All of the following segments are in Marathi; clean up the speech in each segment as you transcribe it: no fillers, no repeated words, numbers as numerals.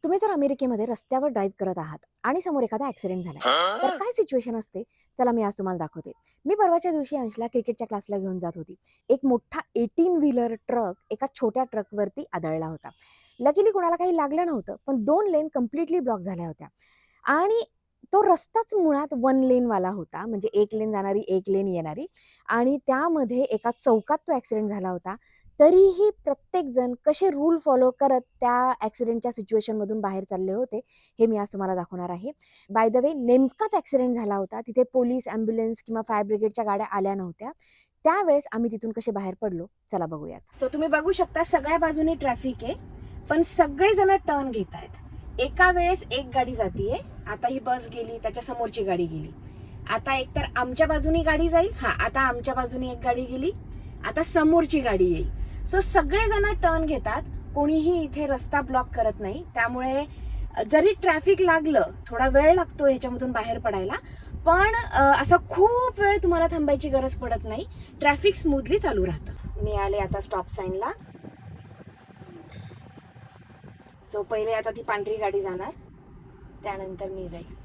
तुम्ही जर अमेरिकेमध्ये रस्त्यावर ड्राईव्ह करत आहात आणि समोर एखादा ॲक्सिडेंट झालाय, तर काय सिच्युएशन असते? चला मी आज तुम्हाला दाखवते. मी परवाच्या दिवशी अंशला क्रिकेटच्या क्लासला घेऊन जात होती. एक मोठा 18 व्हीलर ट्रक एका छोट्या ट्रकवरती आदळला होता. लकीली कोणाला काही लागलं नव्हतं, पण 2 लेन कंप्लीटली ब्लॉक झाल्या होत्या आणि तो रस्ताच मुळात 1 लेनवाला होता. म्हणजे 1 लेन जाणारी, 1 लेन येणारी आणि त्यामध्ये एका चौकात तो ॲक्सिडेंट झाला होता. तरीही प्रत्येकजण कसे रूल फॉलो करत त्या ॲक्सिडेंटच्या सिच्युएशनमधून बाहेर चालले होते, हे मी आज तुम्हाला दाखवणार आहे. बाय द वे नेमकाच ॲक्सिडेंट झाला होता. तिथे पोलीस, ॲम्ब्युलन्स किंवा फायर ब्रिगेडच्या गाड्या आल्या नव्हत्या. त्यावेळेस आम्ही तिथून कसे बाहेर पडलो, चला बघूयात. सो तुम्ही बघू शकता सगळ्या बाजूनी ट्रॅफिक आहे, पण सगळेजण टर्न घेत आहेत. एका वेळेस एक गाडी जातीये. आता ही बस गेली, त्याच्या समोरची गाडी गेली. आता एकतर आमच्या बाजूनी गाडी जाईल. आता आमच्या बाजूनी एक गाडी गेली. आता समोरची गाडी येईल. सो सगळेजण टर्न घेतात. कोणीही इथे रस्ता ब्लॉक करत नाही. त्यामुळे जरी ट्रॅफिक लागलं, थोडा वेळ लागतो ह्याच्यामधून बाहेर पडायला, पण असं खूप वेळ तुम्हाला थांबायची गरज पडत नाही. ट्रॅफिक स्मूथली चालू राहतं. मी आले आता स्टॉप साईनला. सो पहिले आता ती पांढरी गाडी जाणार, त्यानंतर मी जाईल.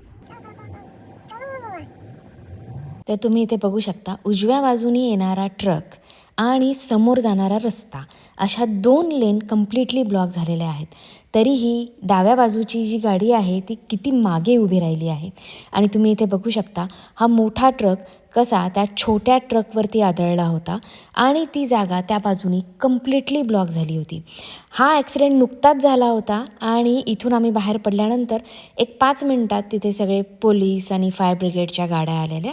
तर तुम्ही इथे बघू शकता उजव्या बाजूनी येणारा ट्रक आणि समोर जाणारा रस्ता अशा 2 लेन कम्प्लिटली ब्लॉक झालेल्या आहेत. तरीही डाव्या बाजूची जी गाडी आहे ती किती मागे उभी राहिली आहे. आणि तुम्ही इथे बघू शकता हा मोठा ट्रक कसा त्या छोट्या ट्रकवरती आदळला होता आणि ती जागा त्या बाजूनी कम्प्लिटली ब्लॉक झाली होती. हा ॲक्सिडेंट नुकताच झाला होता आणि इथून आम्ही बाहेर पडल्यानंतर एक 5 मिनिटात तिथे सगळे पोलीस आणि फायर ब्रिगेडच्या गाड्या आलेल्या,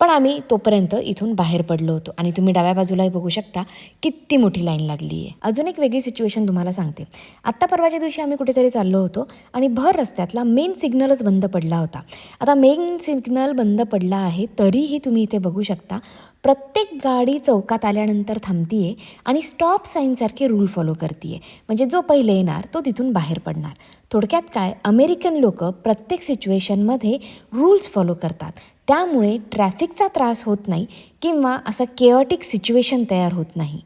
पण आम्ही तोपर्यंत इथून बाहेर पडलो होतो. आणि तुम्ही डाव्या बाजूलाही बघू शकता किती मोठी लाईन लागली आहे. अजून एक वेगळी सिच्युएशन तुम्हाला सांगते. आत्ता परवाच्या दिवशी आम्ही कुठेतरी चाललो होतो आणि भर रस्त्यातला मेन सिग्नलच बंद पडला होता. आता मेन सिग्नल बंद पडला आहे, तरीही तुम्ही इथे बघू शकता प्रत्येक गाडी चौकात आल्यानंतर थांबतीये आणि स्टॉप साईनसारखे रूल फॉलो करतीये. म्हणजे जो पहिले येणार तो तिथून बाहेर पडणार. थोडक्यात काय, अमेरिकन लोक प्रत्येक सिच्युएशनमध्ये रूल्स फॉलो करतात. त्यामुळे ट्रॅफिकचा त्रास होत नाही किंवा असं केओटिक सिच्युएशन तयार होत नाही.